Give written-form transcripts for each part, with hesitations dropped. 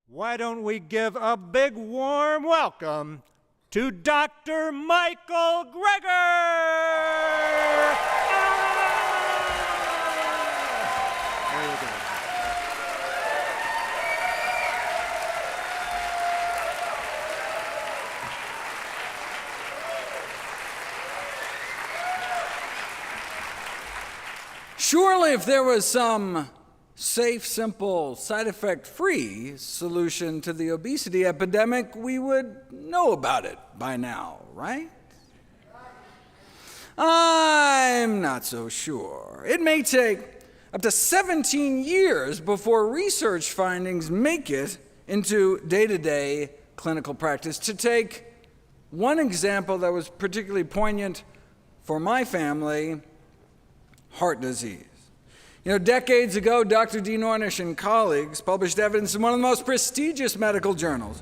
Why don't we give a big warm welcome to Dr. Michael Greger! There you go. Surely if there was some safe, simple, side effect-free solution to the obesity epidemic, we would know about it by now, right? I'm not so sure. It may take up to 17 years before research findings make it into day-to-day clinical practice. To take one example that was particularly poignant for my family, heart disease. Decades ago, Dr. Dean Ornish and colleagues published evidence in one of the most prestigious medical journals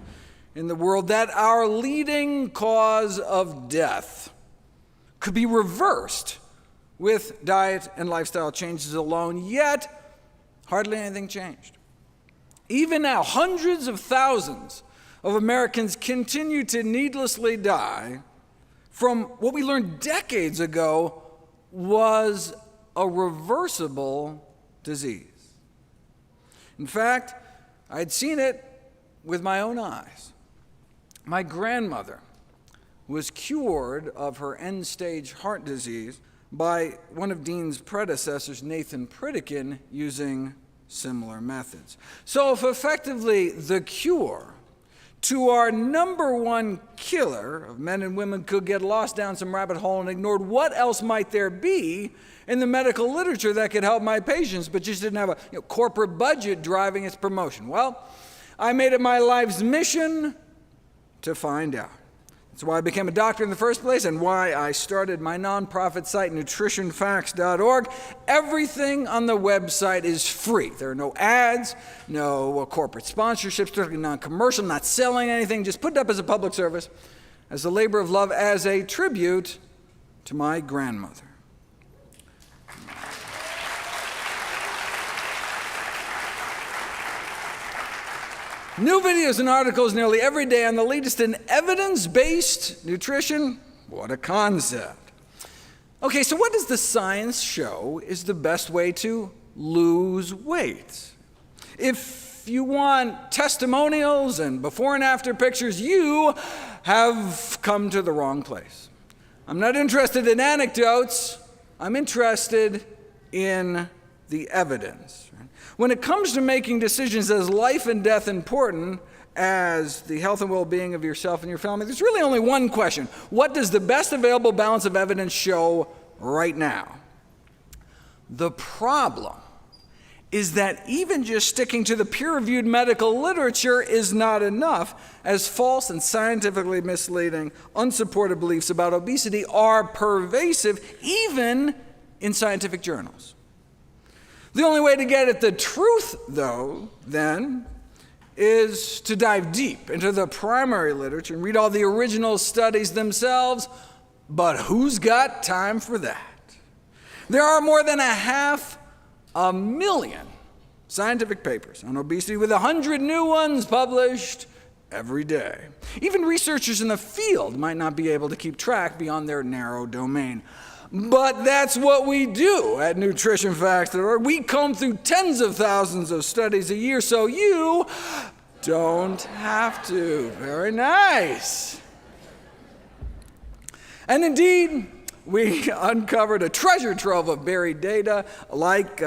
in the world that our leading cause of death could be reversed with diet and lifestyle changes alone, yet hardly anything changed. Even now, hundreds of thousands of Americans continue to needlessly die from what we learned decades ago was a reversible disease. In fact, I'd seen it with my own eyes. My grandmother was cured of her end-stage heart disease by one of Dean's predecessors, Nathan Pritikin, using similar methods. So if effectively the cure to our number one killer of men and women could get lost down some rabbit hole and ignored, what else might there be in the medical literature that could help my patients, but just didn't have a corporate budget driving its promotion? Well, I made it my life's mission to find out. That's why I became a doctor in the first place and why I started my nonprofit site, nutritionfacts.org. Everything on the website is free. There are no ads, no corporate sponsorships, strictly non-commercial, not selling anything, just put it up as a public service, as a labor of love, as a tribute to my grandmother. New videos and articles nearly every day on the latest in evidence-based nutrition. What a concept. Okay, so what does the science show is the best way to lose weight? If you want testimonials and before and after pictures, you have come to the wrong place. I'm not interested in anecdotes. I'm interested in the evidence. When it comes to making decisions as life and death important as the health and well-being of yourself and your family, there's really only one question. What does the best available balance of evidence show right now? The problem is that even just sticking to the peer-reviewed medical literature is not enough, as false and scientifically misleading, unsupported beliefs about obesity are pervasive, even in scientific journals. The only way to get at the truth, though, then, is to dive deep into the primary literature and read all the original studies themselves, but who's got time for that? There are more than 500,000 scientific papers on obesity, with 100 new ones published every day. Even researchers in the field might not be able to keep track beyond their narrow domain. But that's what we do at nutritionfacts.org. We comb through tens of thousands of studies a year, so you don't have to. Very nice. And indeed, we uncovered a treasure trove of buried data. Like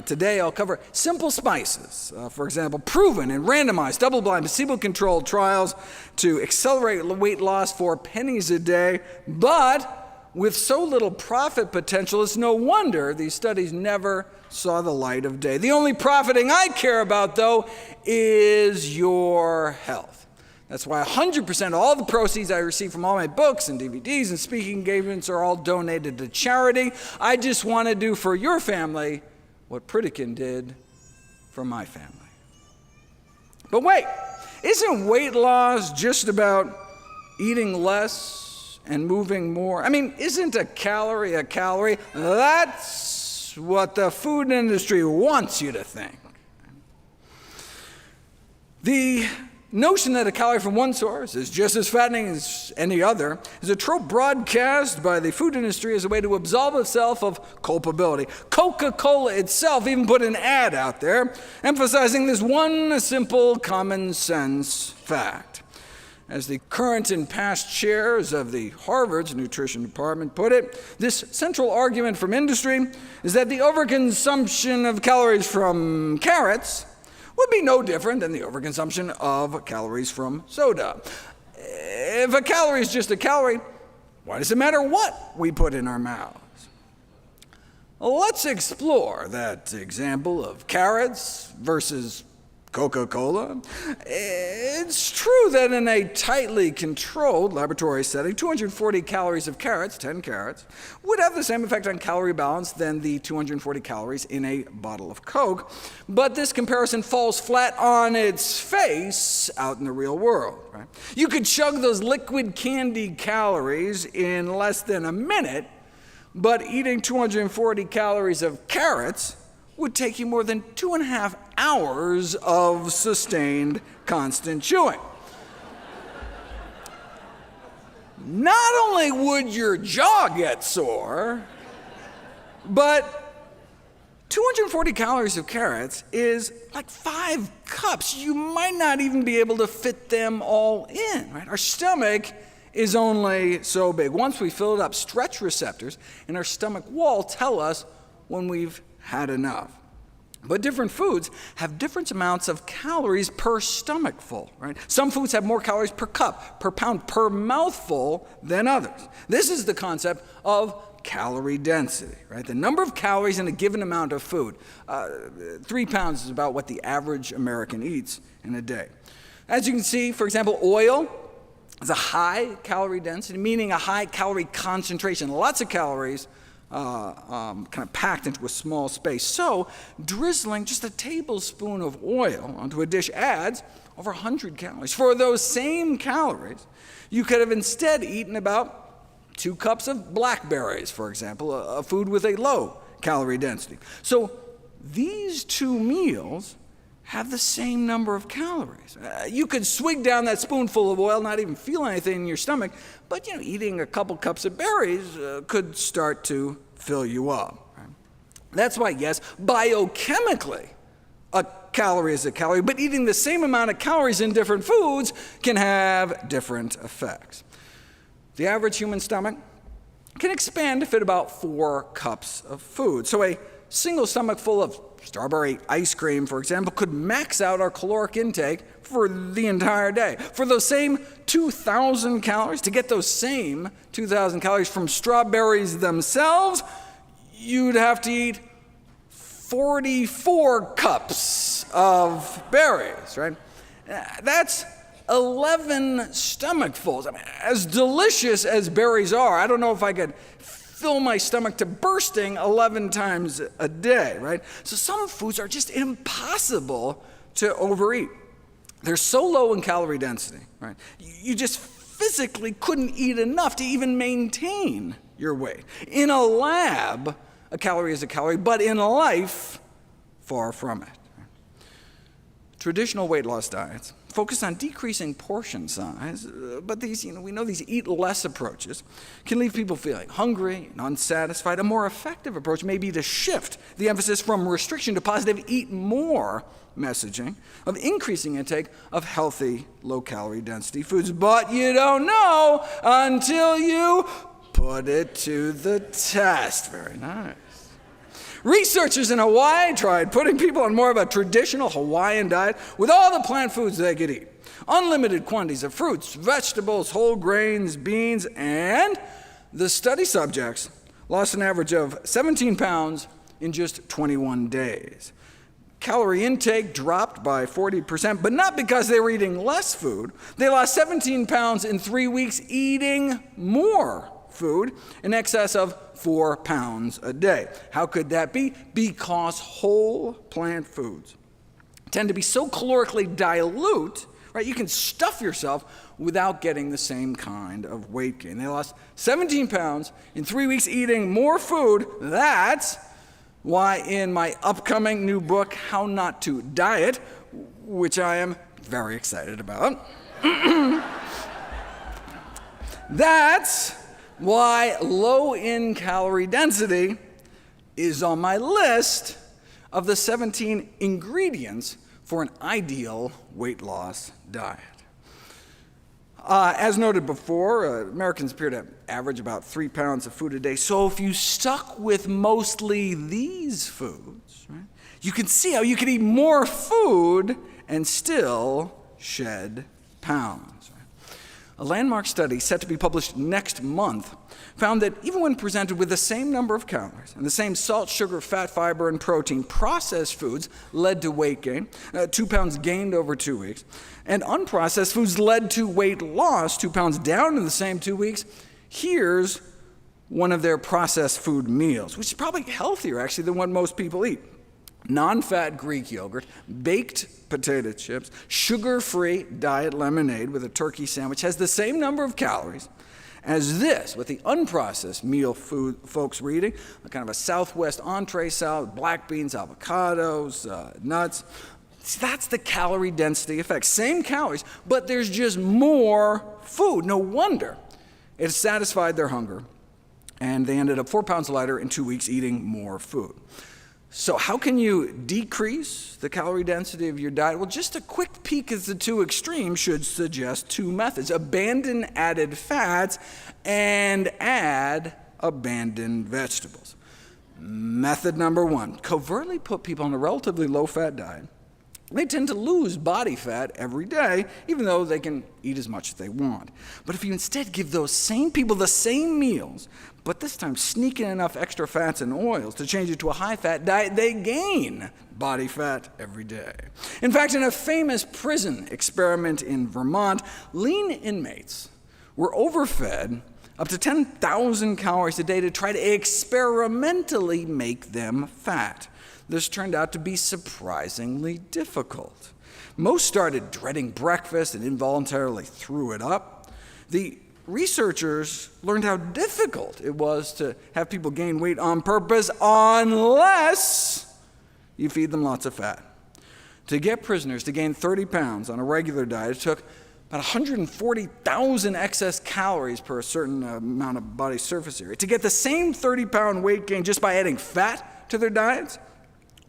today, I'll cover simple spices, for example, proven in randomized, double-blind, placebo-controlled trials to accelerate weight loss for pennies a day, but with so little profit potential, it's no wonder these studies never saw the light of day. The only profiting I care about, though, is your health. That's why 100% of all the proceeds I receive from all my books and DVDs and speaking engagements are all donated to charity. I just want to do for your family what Pritikin did for my family. But wait, isn't weight loss just about eating less and moving more? I mean, isn't a calorie a calorie? That's what the food industry wants you to think. The notion that a calorie from one source is just as fattening as any other is a trope broadcast by the food industry as a way to absolve itself of culpability. Coca-Cola itself even put an ad out there emphasizing this one simple common sense fact. As the current and past chairs of the Harvard's nutrition department put it, this central argument from industry is that the overconsumption of calories from carrots would be no different than the overconsumption of calories from soda. If a calorie is just a calorie, why does it matter what we put in our mouths? Let's explore that example of carrots versus Coca-Cola. It's true that in a tightly controlled laboratory setting, 240 calories of carrots, 10 carrots, would have the same effect on calorie balance than the 240 calories in a bottle of Coke. But this comparison falls flat on its face out in the real world. Right? You could chug those liquid candy calories in less than a minute, but eating 240 calories of carrots would take you more than 2.5 hours of sustained, constant chewing. Not only would your jaw get sore, but 240 calories of carrots is like 5 cups. You might not even be able to fit them all in, right? Our stomach is only so big. Once we fill it up, stretch receptors in our stomach wall tell us when we've had enough. But different foods have different amounts of calories per stomachful, right? Some foods have more calories per cup, per pound, per mouthful than others. This is the concept of calorie density, right? The number of calories in a given amount of food. 3 pounds is about what the average American eats in a day. As you can see, for example, oil is a high calorie density, meaning a high calorie concentration, lots of calories kind of packed into a small space. So drizzling just a tablespoon of oil onto a dish adds over 100 calories. For those same calories, you could have instead eaten about 2 cups of blackberries, for example, a food with a low calorie density. So these 2 meals have the same number of calories. You could swig down that spoonful of oil, not even feel anything in your stomach, but eating a couple cups of berries could start to fill you up. Right? That's why, yes, biochemically, a calorie is a calorie, but eating the same amount of calories in different foods can have different effects. The average human stomach can expand to fit about 4 cups of food. So a single stomach full of strawberry ice cream, for example, could max out our caloric intake for the entire day. For those same 2,000 calories, to get those same 2,000 calories from strawberries themselves, you'd have to eat 44 cups of berries, right? That's 11 stomachfuls. I mean, as delicious as berries are, I don't know if I could fill my stomach to bursting 11 times a day, right? So some foods are just impossible to overeat. They're so low in calorie density, right? You just physically couldn't eat enough to even maintain your weight. In a lab, a calorie is a calorie, but in life, far from it. Traditional weight loss diets focus on decreasing portion size, but these, we know these eat less approaches can leave people feeling hungry and unsatisfied. A more effective approach may be to shift the emphasis from restriction to positive eat more messaging of increasing intake of healthy, low-calorie density foods. But you don't know until you put it to the test. Very nice. Researchers in Hawaii tried putting people on more of a traditional Hawaiian diet with all the plant foods they could eat. Unlimited quantities of fruits, vegetables, whole grains, beans, and the study subjects lost an average of 17 pounds in just 21 days. Calorie intake dropped by 40%, but not because they were eating less food. They lost 17 pounds in 3 weeks eating more food, in excess of 4 pounds a day. How could that be? Because whole plant foods tend to be so calorically dilute, right? You can stuff yourself without getting the same kind of weight gain. They lost 17 pounds in 3 weeks eating more food. That's why in my upcoming new book, How Not to Diet, which I am very excited about. That's why low in calorie density is on my list of the 17 ingredients for an ideal weight loss diet. As noted before, Americans appear to average about 3 pounds of food a day. So if you stuck with mostly these foods, right, you can see how you can eat more food and still shed pounds. Right? A landmark study set to be published next month found that even when presented with the same number of calories and the same salt, sugar, fat, fiber, and protein, processed foods led to weight gain, 2 pounds gained over 2 weeks, and unprocessed foods led to weight loss, 2 pounds down in the same 2 weeks. Here's one of their processed food meals, which is probably healthier, actually, than what most people eat. Non-fat Greek yogurt, baked potato chips, sugar-free diet lemonade with a turkey sandwich has the same number of calories as this, with the unprocessed meal food folks were eating, a kind of a Southwest entree salad, black beans, avocados, nuts. See, that's the calorie density effect. Same calories, but there's just more food. No wonder it satisfied their hunger, and they ended up 4 pounds lighter in 2 weeks eating more food. So how can you decrease the calorie density of your diet? Well, just a quick peek at the two extremes should suggest two methods. Abandon added fats and add abandoned vegetables. Method number one, covertly put people on a relatively low-fat diet. They tend to lose body fat every day, even though they can eat as much as they want. But if you instead give those same people the same meals, but this time sneak in enough extra fats and oils to change it to a high-fat diet, they gain body fat every day. In fact, in a famous prison experiment in Vermont, lean inmates were overfed up to 10,000 calories a day to try to experimentally make them fat. This turned out to be surprisingly difficult. Most started dreading breakfast and involuntarily threw it up. The researchers learned how difficult it was to have people gain weight on purpose unless you feed them lots of fat. To get prisoners to gain 30 pounds on a regular diet, it took about 140,000 excess calories per a certain amount of body surface area. To get the same 30-pound weight gain just by adding fat to their diets,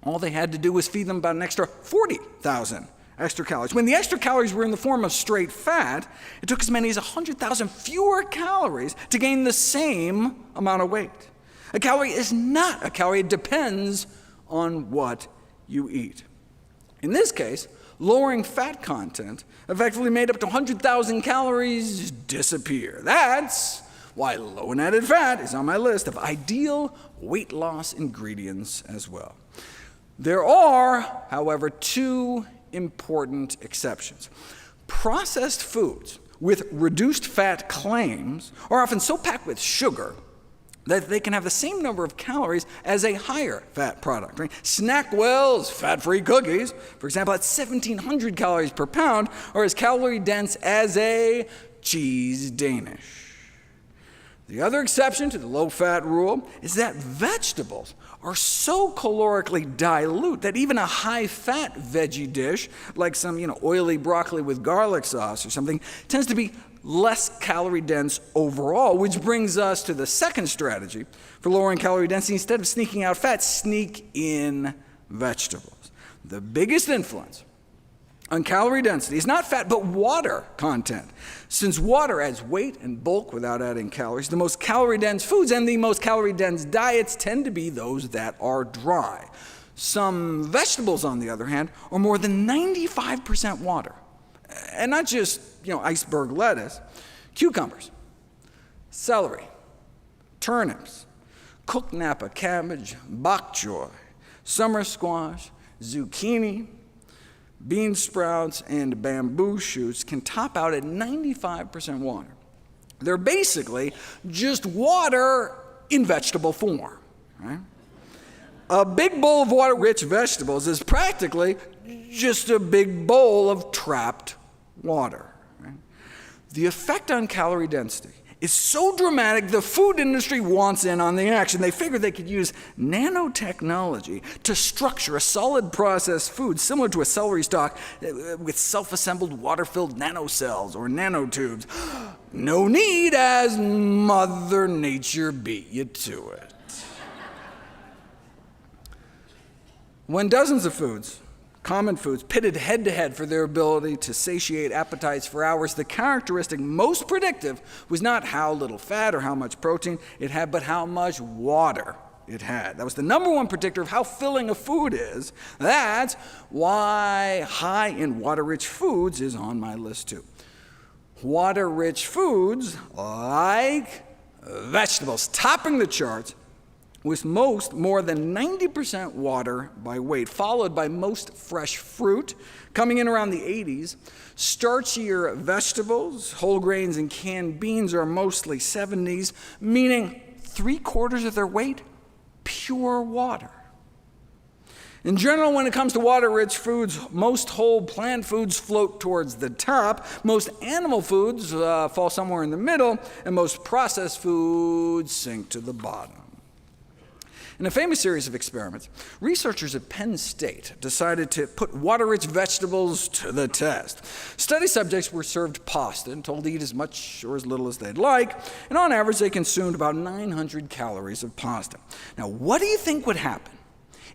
all they had to do was feed them about an extra 40,000 extra calories. When the extra calories were in the form of straight fat, it took as many as 100,000 fewer calories to gain the same amount of weight. A calorie is not a calorie. It depends on what you eat. In this case, lowering fat content effectively made up to 100,000 calories disappear. That's why low in added fat is on my list of ideal weight loss ingredients as well. There are, however, two important exceptions. Processed foods with reduced fat claims are often so packed with sugar that they can have the same number of calories as a higher fat product. Right? Snackwell's fat-free cookies, for example, at 1,700 calories per pound, are as calorie dense as a cheese Danish. The other exception to the low-fat rule is that vegetables are so calorically dilute that even a high-fat veggie dish, like some oily broccoli with garlic sauce or something, tends to be less calorie dense overall, which brings us to the second strategy for lowering calorie density. Instead of sneaking out fat, sneak in vegetables. The biggest influence on calorie density is not fat, but water content. Since water adds weight and bulk without adding calories, the most calorie-dense foods and the most calorie-dense diets tend to be those that are dry. Some vegetables, on the other hand, are more than 95% water. And not just, iceberg lettuce. Cucumbers, celery, turnips, cooked Napa cabbage, bok choy, summer squash, zucchini, bean sprouts, and bamboo shoots can top out at 95% water. They're basically just water in vegetable form, right? A big bowl of water-rich vegetables is practically just a big bowl of trapped water. Right? The effect on calorie density is so dramatic, the food industry wants in on the action. They figured they could use nanotechnology to structure a solid processed food similar to a celery stalk with self-assembled water-filled nanocells or nanotubes. No need, as Mother Nature beat you to it. When dozens of foods, common foods, pitted head-to-head for their ability to satiate appetites for hours, the characteristic most predictive was not how little fat or how much protein it had, but how much water it had. That was the number one predictor of how filling a food is. That's why high in water-rich foods is on my list too. Water-rich foods like vegetables, topping the charts, with most more than 90% water by weight, followed by most fresh fruit, coming in around the 80s. Starchier vegetables, whole grains, and canned beans are mostly 70s, meaning 3/4 of their weight, pure water. In general, when it comes to water-rich foods, most whole plant foods float towards the top, most animal foods fall somewhere in the middle, and most processed foods sink to the bottom. In a famous series of experiments, researchers at Penn State decided to put water-rich vegetables to the test. Study subjects were served pasta and told to eat as much or as little as they'd like, and on average they consumed about 900 calories of pasta. Now, what do you think would happen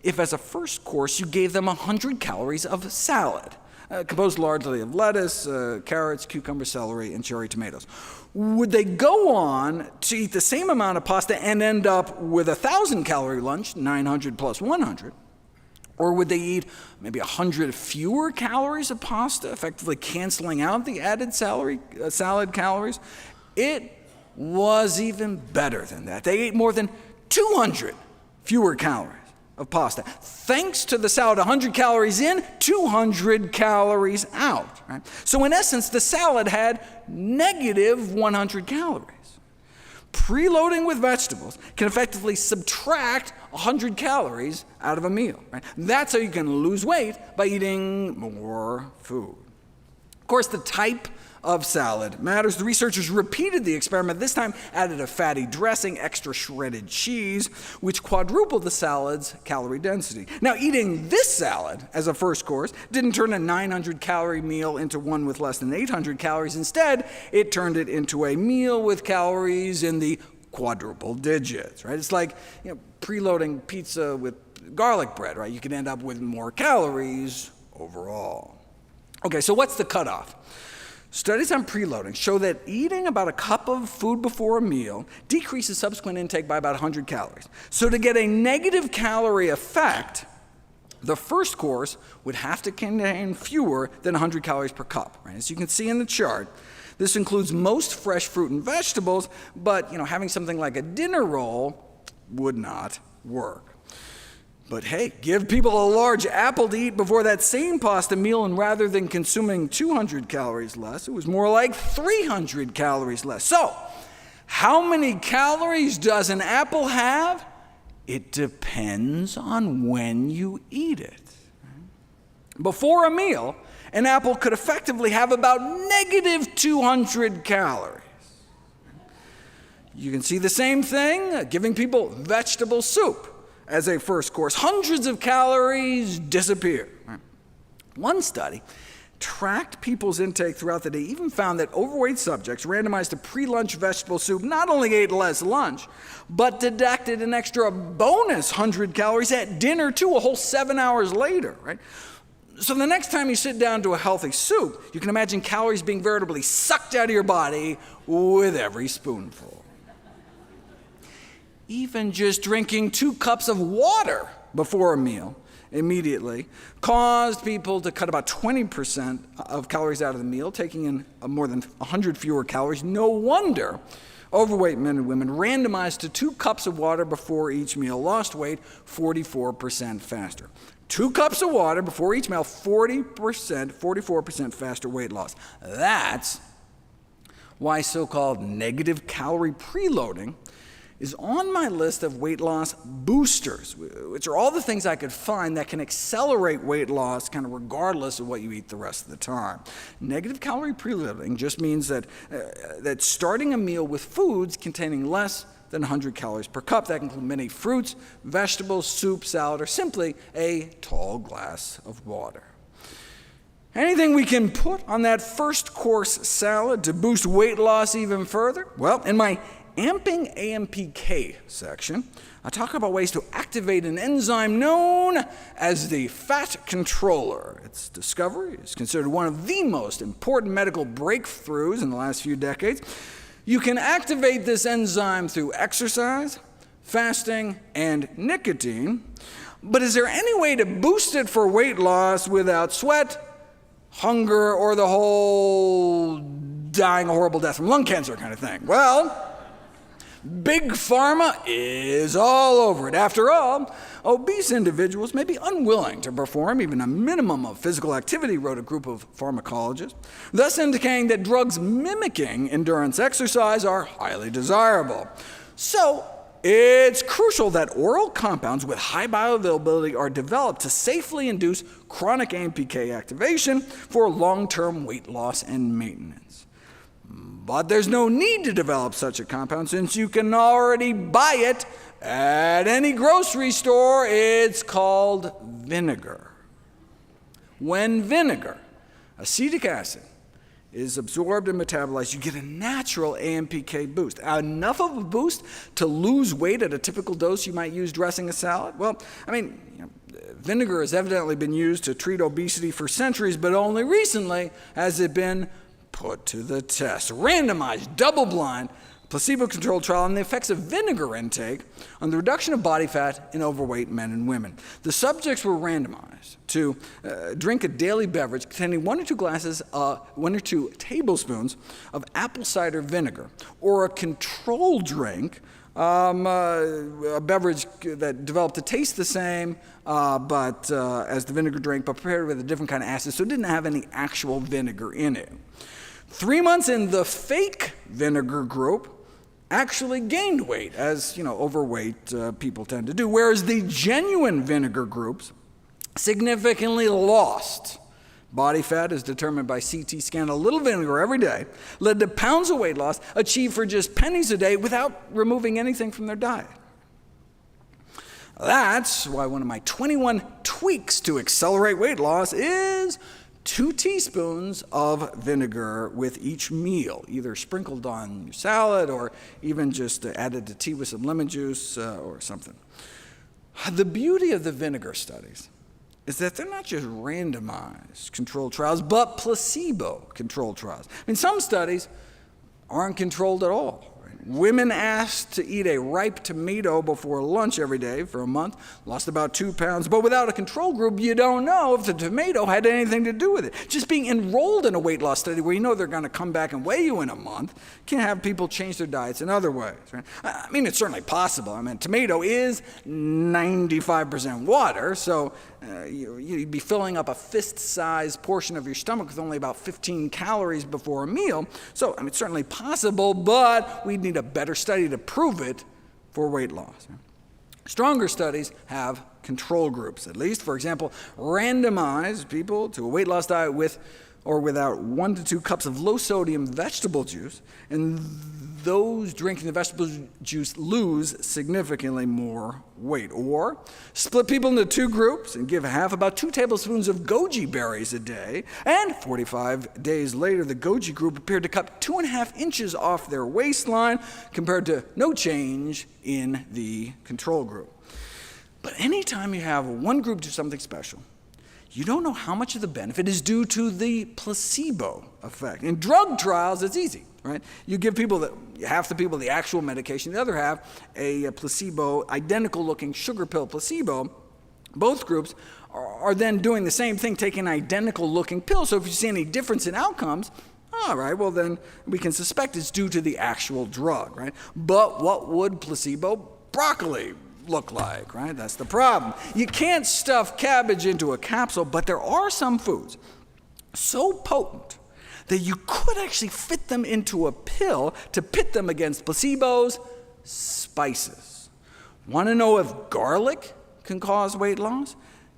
if as a first course you gave them 100 calories of salad, composed largely of lettuce, carrots, cucumber, celery, and cherry tomatoes? Would they go on to eat the same amount of pasta and end up with a 1,000-calorie lunch, 900 plus 100? Or would they eat maybe 100 fewer calories of pasta, effectively canceling out the added salad calories? It was even better than that. They ate more than 200 fewer calories of pasta. Thanks to the salad, 100 calories in, 200 calories out. Right? So in essence, the salad had negative 100 calories. Preloading with vegetables can effectively subtract 100 calories out of a meal. Right? That's how you can lose weight, by eating more food. Of course, the type of salad matters. The researchers repeated the experiment, this time added a fatty dressing, extra shredded cheese, which quadrupled the salad's calorie density. Now, eating this salad as a first course didn't turn a 900-calorie meal into one with less than 800 calories. Instead, it turned it into a meal with calories in the quadruple digits. Right? It's like preloading pizza with garlic bread. Right? You can end up with more calories overall. Okay, so what's the cutoff? Studies on preloading show that eating about a cup of food before a meal decreases subsequent intake by about 100 calories. So to get a negative calorie effect, the first course would have to contain fewer than 100 calories per cup. Right? As you can see in the chart, this includes most fresh fruit and vegetables, but having something like a dinner roll would not work. But hey, give people a large apple to eat before that same pasta meal, and rather than consuming 200 calories less, it was more like 300 calories less. So, how many calories does an apple have? It depends on when you eat it. Before a meal, an apple could effectively have about negative 200 calories. You can see the same thing, giving people vegetable soup as a first course. Hundreds of calories disappear. One study tracked people's intake throughout the day, even found that overweight subjects randomized to pre-lunch vegetable soup not only ate less lunch, but deducted an extra bonus 100 calories at dinner too, a whole 7 hours later. Right? So the next time you sit down to a healthy soup, you can imagine calories being veritably sucked out of your body with every spoonful. Even just drinking 2 cups of water before a meal immediately caused people to cut about 20% of calories out of the meal, taking in more than 100 fewer calories. No wonder overweight men and women randomized to 2 cups of water before each meal lost weight 44% faster. 2 cups of water before each meal, 44% faster weight loss. That's why so-called negative calorie preloading is on my list of weight loss boosters, which are all the things I could find that can accelerate weight loss kind of regardless of what you eat the rest of the time. Negative calorie preloading just means that starting a meal with foods containing less than 100 calories per cup. That can include many fruits, vegetables, soup, salad, or simply a tall glass of water. Anything we can put on that first course salad to boost weight loss even further? Well, in my Amping AMPK section, I talk about ways to activate an enzyme known as the fat controller. Its discovery is considered one of the most important medical breakthroughs in the last few decades. You can activate this enzyme through exercise, fasting, and nicotine, but is there any way to boost it for weight loss without sweat, hunger, or the whole dying a horrible death from lung cancer kind of thing? Well, Big Pharma is all over it. After all, obese individuals may be unwilling to perform even a minimum of physical activity, wrote a group of pharmacologists, thus indicating that drugs mimicking endurance exercise are highly desirable. So, it's crucial that oral compounds with high bioavailability are developed to safely induce chronic AMPK activation for long-term weight loss and maintenance. But there's no need to develop such a compound since you can already buy it at any grocery store. It's called vinegar. When vinegar, acetic acid, is absorbed and metabolized, you get a natural AMPK boost. Enough of a boost to lose weight at a typical dose you might use dressing a salad? Well, vinegar has evidently been used to treat obesity for centuries, but only recently has it been put to the test. Randomized, double-blind, placebo-controlled trial on the effects of vinegar intake on the reduction of body fat in overweight men and women. The subjects were randomized to drink a daily beverage containing 1 or 2 tablespoons of apple cider vinegar, or a control drink, a beverage that developed to taste the same but as the vinegar drink, but prepared with a different kind of acid, so it didn't have any actual vinegar in it. 3 months in, the fake vinegar group actually gained weight, as overweight people tend to do, whereas the genuine vinegar groups significantly lost body fat, as determined by CT scan. A little vinegar every day led to pounds of weight loss achieved for just pennies a day without removing anything from their diet. That's why one of my 21 tweaks to accelerate weight loss is 2 teaspoons of vinegar with each meal, either sprinkled on your salad or even just added to tea with some lemon juice or something. The beauty of the vinegar studies is that they're not just randomized controlled trials, but placebo-controlled trials. Some studies aren't controlled at all. Women asked to eat a ripe tomato before lunch every day for a month, lost about 2 pounds, but without a control group, you don't know if the tomato had anything to do with it. Just being enrolled in a weight loss study where you know they're going to come back and weigh you in a month can have people change their diets in other ways. Right? It's certainly possible. Tomato is 95% water, so you'd be filling up a fist-sized portion of your stomach with only about 15 calories before a meal. So, it's certainly possible, but we'd need a better study to prove it for weight loss. Stronger studies have control groups, at least. For example, randomize people to a weight loss diet with or without 1 to 2 cups of low-sodium vegetable juice, and those drinking the vegetable juice lose significantly more weight. Or split people into 2 groups and give half about 2 tablespoons of goji berries a day, and 45 days later, the goji group appeared to cut 2.5 inches off their waistline compared to no change in the control group. But anytime you have one group do something special, you don't know how much of the benefit is due to the placebo effect. In drug trials, it's easy, right? You give half the people the actual medication, the other half a placebo, identical-looking sugar pill placebo. Both groups are then doing the same thing, taking an identical-looking pill. So if you see any difference in outcomes, all right, well then we can suspect it's due to the actual drug, right? But what would placebo broccoli look like, right? That's the problem. You can't stuff cabbage into a capsule, but there are some foods so potent that you could actually fit them into a pill to pit them against placebos spices. Want to know if garlic can cause weight loss?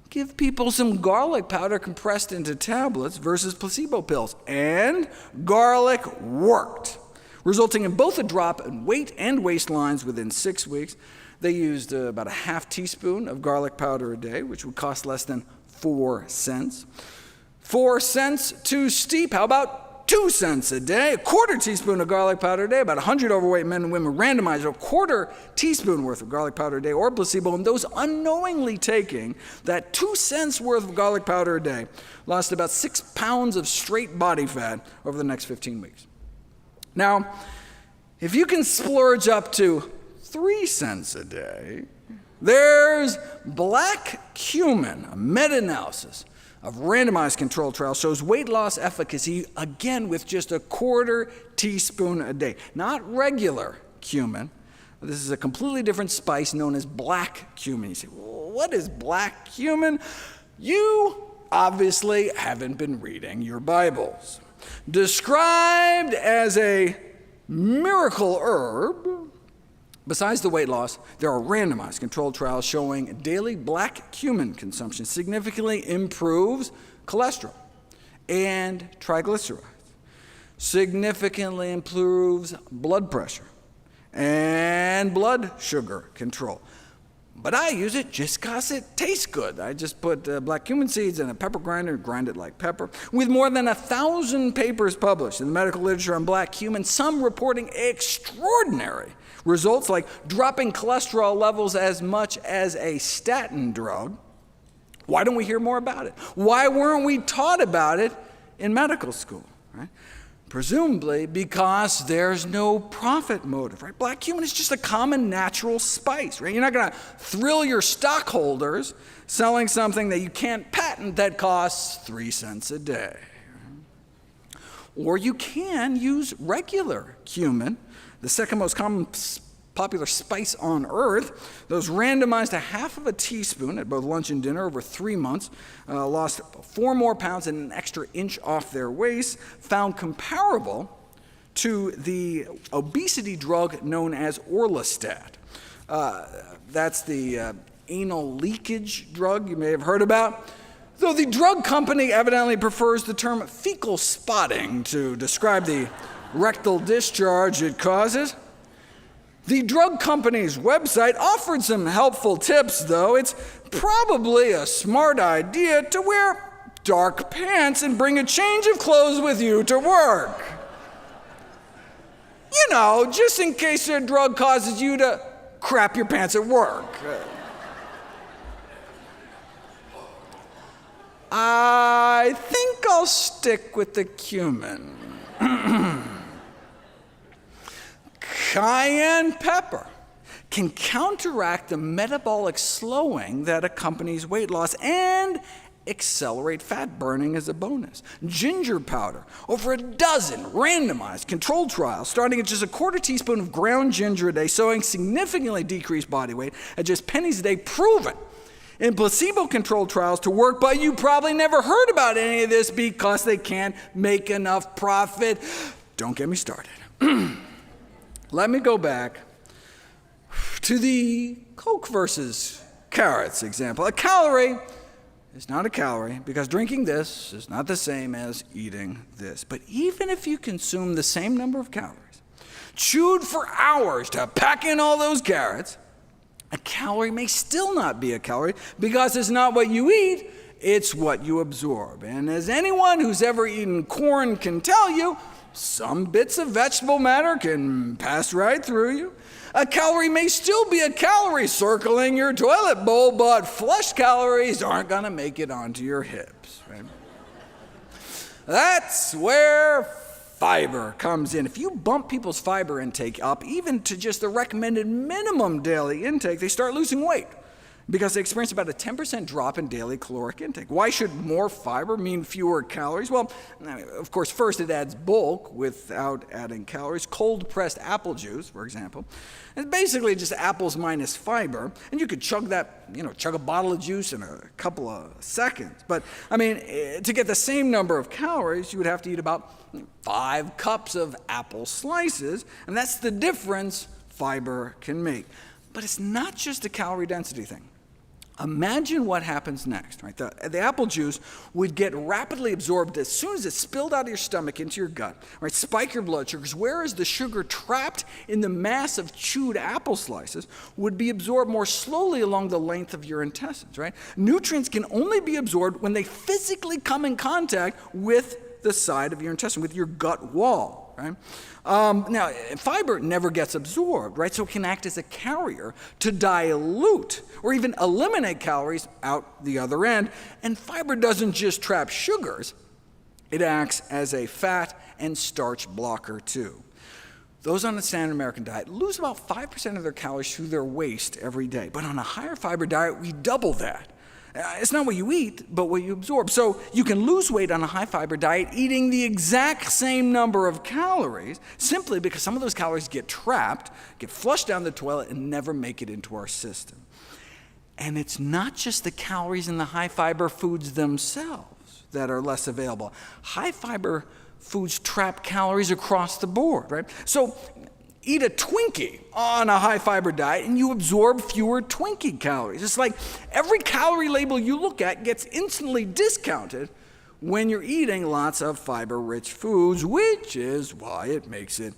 Give people some garlic powder compressed into tablets versus placebo pills. And garlic worked, resulting in both a drop in weight and waistlines within 6 weeks. They used about a half teaspoon of garlic powder a day, which would cost less than 4 cents. 4 cents too steep? How about 2 cents a day? A quarter teaspoon of garlic powder a day. About 100 overweight men and women randomized a quarter teaspoon worth of garlic powder a day or placebo, and those unknowingly taking that 2 cents worth of garlic powder a day lost about 6 pounds of straight body fat over the next 15 weeks. Now, if you can splurge up to 3 cents a day, there's black cumin, a meta-analysis of randomized controlled trials shows weight loss efficacy, again, with just a quarter teaspoon a day. Not regular cumin. This is a completely different spice known as black cumin. You say, well, what is black cumin? You obviously haven't been reading your Bibles. Described as a miracle herb, besides the weight loss, there are randomized controlled trials showing daily black cumin consumption significantly improves cholesterol and triglycerides, significantly improves blood pressure and blood sugar control. But I use it just because it tastes good. I just put black cumin seeds in a pepper grinder and grind it like pepper. With more than 1,000 papers published in the medical literature on black cumin, some reporting extraordinary results like dropping cholesterol levels as much as a statin drug. Why don't we hear more about it? Why weren't we taught about it in medical school? Right? Presumably because there's no profit motive, right? Black cumin is just a common natural spice, right? You're not going to thrill your stockholders selling something that you can't patent that costs 3 cents a day. Or you can use regular cumin, the second most common popular spice on earth. Those randomized a half of a teaspoon at both lunch and dinner over 3 months, lost 4 more pounds and an extra inch off their waist, found comparable to the obesity drug known as Orlistat. That's the anal leakage drug you may have heard about. Though the drug company evidently prefers the term fecal spotting to describe the rectal discharge it causes. The drug company's website offered some helpful tips, though. It's probably a smart idea to wear dark pants and bring a change of clothes with you to work. You know, just in case their drug causes you to crap your pants at work. I think I'll stick with the cumin. Cayenne pepper can counteract the metabolic slowing that accompanies weight loss and accelerate fat burning as a bonus. Ginger powder, over a dozen randomized controlled trials starting at just a quarter teaspoon of ground ginger a day, showing significantly decreased body weight at just pennies a day, proven in placebo-controlled trials to work, but you probably never heard about any of this because they can't make enough profit. Don't get me started. Let me go back to the Coke versus carrots example. A calorie is not a calorie because drinking this is not the same as eating this. But even if you consume the same number of calories, chewed for hours to pack in all those carrots, a calorie may still not be a calorie because it's not what you eat, it's what you absorb. And as anyone who's ever eaten corn can tell you, some bits of vegetable matter can pass right through you. A calorie may still be a calorie circling your toilet bowl, but flush calories aren't going to make it onto your hips. Right? That's where fiber comes in. If you bump people's fiber intake up, even to just the recommended minimum daily intake, they start losing weight because they experience about a 10% drop in daily caloric intake. Why should more fiber mean fewer calories? Well, of course, first it adds bulk without adding calories. Cold-pressed apple juice, for example, is basically just apples minus fiber, and you could chug that, chug a bottle of juice in a couple of seconds. But, to get the same number of calories, you would have to eat about 5 cups of apple slices, and that's the difference fiber can make. But it's not just a calorie density thing. Imagine what happens next, right? The apple juice would get rapidly absorbed as soon as it's spilled out of your stomach into your gut, right? Spike your blood sugars, whereas the sugar trapped in the mass of chewed apple slices would be absorbed more slowly along the length of your intestines, right? Nutrients can only be absorbed when they physically come in contact with the side of your intestine, with your gut wall, right? Now, fiber never gets absorbed, right? So it can act as a carrier to dilute or even eliminate calories out the other end. And fiber doesn't just trap sugars, it acts as a fat and starch blocker too. Those on the standard American diet lose about 5% of their calories through their waste every day. But on a higher fiber diet, we double that. It's not what you eat, but what you absorb. So you can lose weight on a high-fiber diet eating the exact same number of calories simply because some of those calories get trapped, get flushed down the toilet, and never make it into our system. And it's not just the calories in the high-fiber foods themselves that are less available. High-fiber foods trap calories across the board, right? So eat a Twinkie on a high-fiber diet and you absorb fewer Twinkie calories. It's like every calorie label you look at gets instantly discounted when you're eating lots of fiber-rich foods, which is why it makes it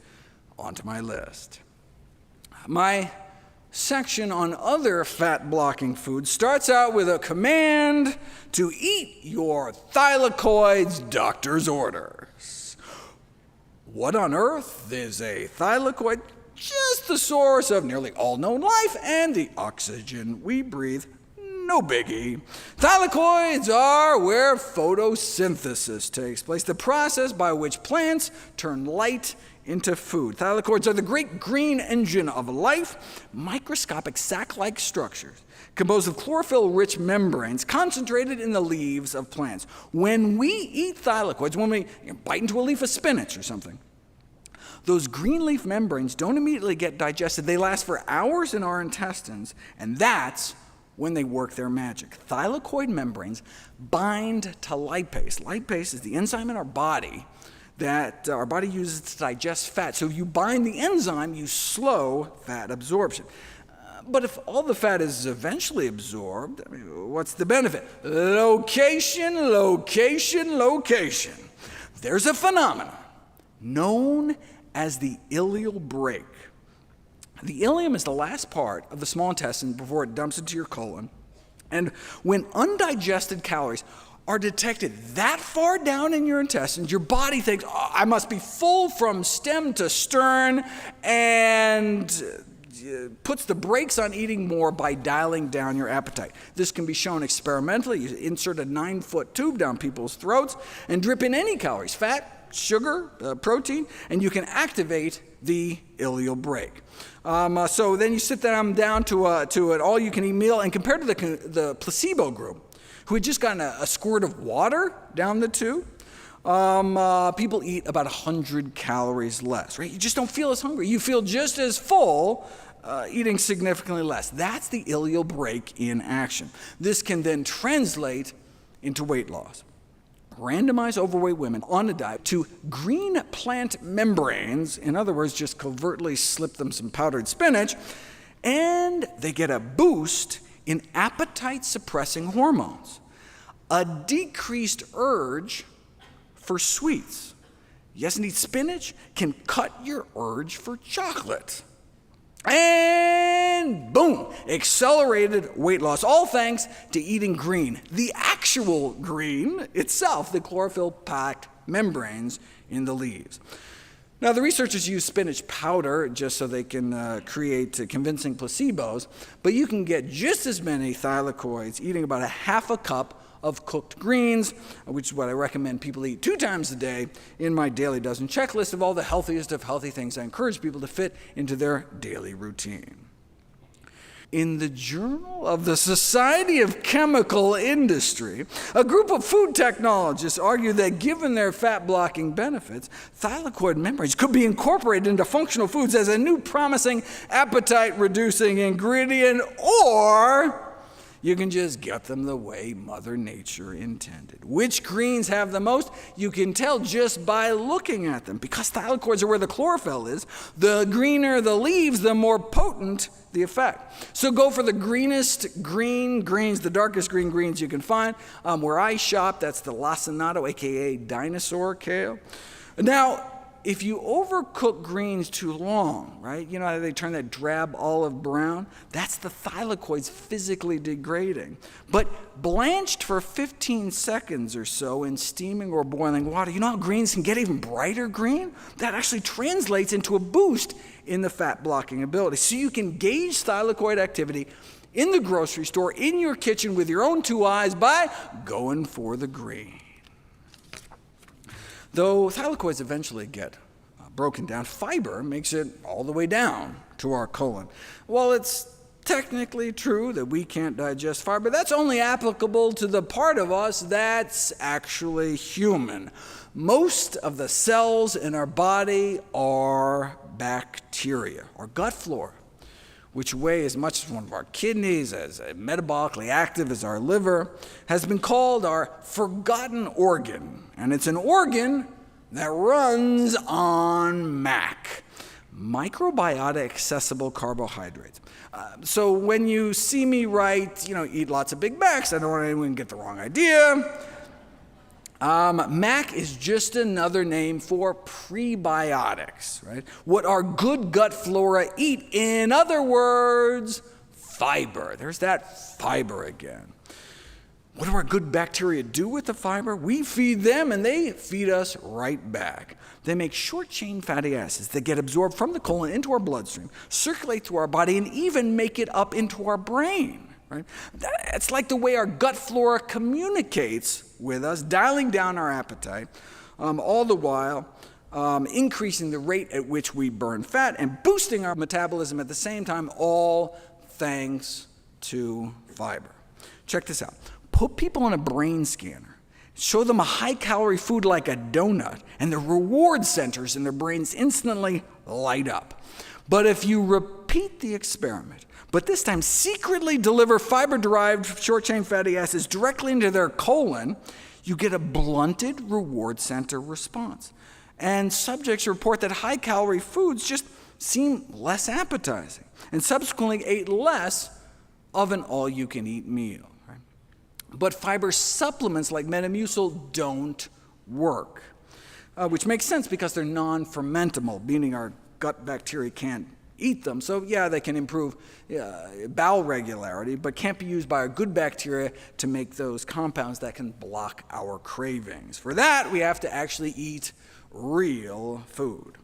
onto my list. My section on other fat-blocking foods starts out with a command to eat your thylakoids doctor's orders. What on earth is a thylakoid? Just the source of nearly all known life and the oxygen we breathe. No biggie. Thylakoids are where photosynthesis takes place, the process by which plants turn light into food. Thylakoids are the great green engine of life, microscopic sac-like structures composed of chlorophyll-rich membranes concentrated in the leaves of plants. When we eat thylakoids, when we bite into a leaf of spinach or something, those green leaf membranes don't immediately get digested. They last for hours in our intestines, and that's when they work their magic. Thylakoid membranes bind to lipase. Lipase is the enzyme in our body that our body uses to digest fat. So if you bind the enzyme, you slow fat absorption. But if all the fat is eventually absorbed, what's the benefit? Location, location, location. There's a phenomenon known as the ileal brake. The ileum is the last part of the small intestine before it dumps into your colon. And when undigested calories are detected that far down in your intestines, your body thinks, oh, I must be full from stem to stern, and puts the brakes on eating more by dialing down your appetite. This can be shown experimentally. You insert a 9-foot tube down people's throats and drip in any calories, fat, sugar, protein, and you can activate the ileal brake. So then you sit them down to an all-you-can-eat meal, and compared to the placebo group, who had just gotten a squirt of water down the tube, people eat about 100 calories less, right? You just don't feel as hungry. You feel just as full, eating significantly less. That's the ileal brake in action. This can then translate into weight loss. Randomize overweight women on a diet to green plant membranes, in other words, just covertly slip them some powdered spinach, and they get a boost in appetite-suppressing hormones, a decreased urge for sweets. Yes, indeed, spinach can cut your urge for chocolate. And boom, accelerated weight loss, all thanks to eating green, the actual green itself, the chlorophyll-packed membranes in the leaves. Now, the researchers use spinach powder just so they can create convincing placebos, but you can get just as many thylakoids eating about a half a cup of cooked greens, which is what I recommend people eat 2 times a day in my daily dozen checklist of all the healthiest of healthy things I encourage people to fit into their daily routine. In the Journal of the Society of Chemical Industry, a group of food technologists argue that given their fat-blocking benefits, thylakoid membranes could be incorporated into functional foods as a new promising appetite-reducing ingredient, or You can just get them the way Mother Nature intended. Which greens have the most? You can tell just by looking at them. Because thylakoids are where the chlorophyll is, the greener the leaves, the more potent the effect. So go for the greenest green greens, the darkest green greens you can find. Where I shop, that's the lacinato, aka dinosaur kale. Now, if you overcook greens too long, right? You know how they turn that drab olive brown? That's the thylakoids physically degrading. But blanched for 15 seconds or so in steaming or boiling water, you know how greens can get even brighter green? That actually translates into a boost in the fat blocking ability. So you can gauge thylakoid activity in the grocery store, in your kitchen with your own two eyes by going for the green. Though thylakoids eventually get broken down, fiber makes it all the way down to our colon. While it's technically true that we can't digest fiber, that's only applicable to the part of us that's actually human. Most of the cells in our body are bacteria, or gut flora, which weigh as much as one of our kidneys, as metabolically active as our liver, has been called our forgotten organ. And it's an organ that runs on MAC, microbiota accessible carbohydrates. So when you see me write, eat lots of Big Macs, I don't want anyone to get the wrong idea. MAC is just another name for prebiotics, right? What our good gut flora eat. In other words, fiber. There's that fiber again. What do our good bacteria do with the fiber? We feed them and they feed us right back. They make short-chain fatty acids that get absorbed from the colon into our bloodstream, circulate through our body, and even make it up into our brain. Right? It's like the way our gut flora communicates with us, dialing down our appetite, all the while increasing the rate at which we burn fat and boosting our metabolism at the same time, all thanks to fiber. Check this out. Put people on a brain scanner, show them a high-calorie food like a donut, and the reward centers in their brains instantly light up. But if you repeat the experiment, but this time secretly deliver fiber-derived short-chain fatty acids directly into their colon, you get a blunted reward center response. And subjects report that high-calorie foods just seem less appetizing, and subsequently ate less of an all-you-can-eat meal. Right? But fiber supplements like Metamucil don't work, which makes sense because they're non-fermentable, meaning our gut bacteria can't eat them. So yeah, they can improve bowel regularity, but can't be used by our good bacteria to make those compounds that can block our cravings. For that, we have to actually eat real food.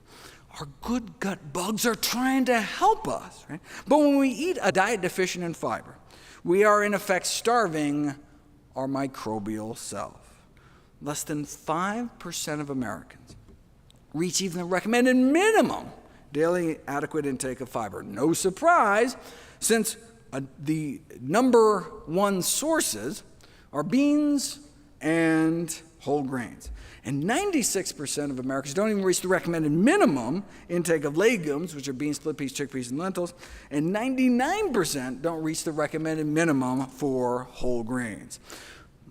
Our good gut bugs are trying to help us, right? But when we eat a diet deficient in fiber, we are in effect starving our microbial self. Less than 5% of Americans reach even the recommended minimum daily adequate intake of fiber. No surprise, since the number one sources are beans and whole grains. And 96% of Americans don't even reach the recommended minimum intake of legumes, which are beans, split peas, chickpeas, and lentils. And 99% don't reach the recommended minimum for whole grains.